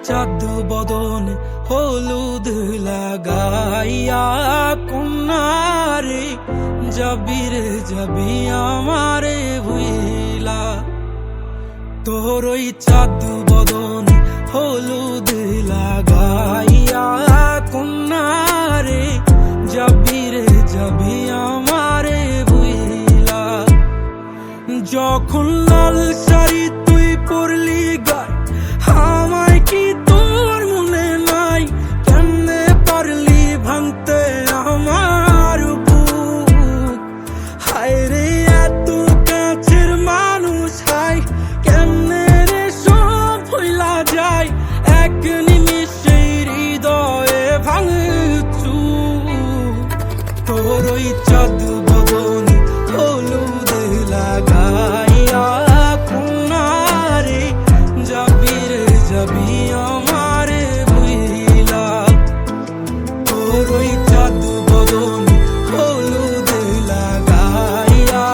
চাঁদ বদন হলুদ লাগাইয়া কন্যারে যাবি রে যাবি আমারে ভুইলা। তোর ওই চাঁদ বদন হলুদ লাগাইয়া কন্যারে যাবি রে যাবি আমারে ভুইলা। যখন লাল শাড়ি তুই পরলি গায় আমায় কি তোর মনে নাই? কেমনে পারলি ভাঙতে আমার বুক? হায় রে এত কাছের মানুষ, হায় কেমনে রে সব ভুইলা যায় এক নিমিষে হৃদয়ে ভাঙচু। তোর ওই চাঁদ বদন হলুদ লাগাইয়া কন্যারে যাবি রে যাবি আমারে ভুইলা। তোর ওই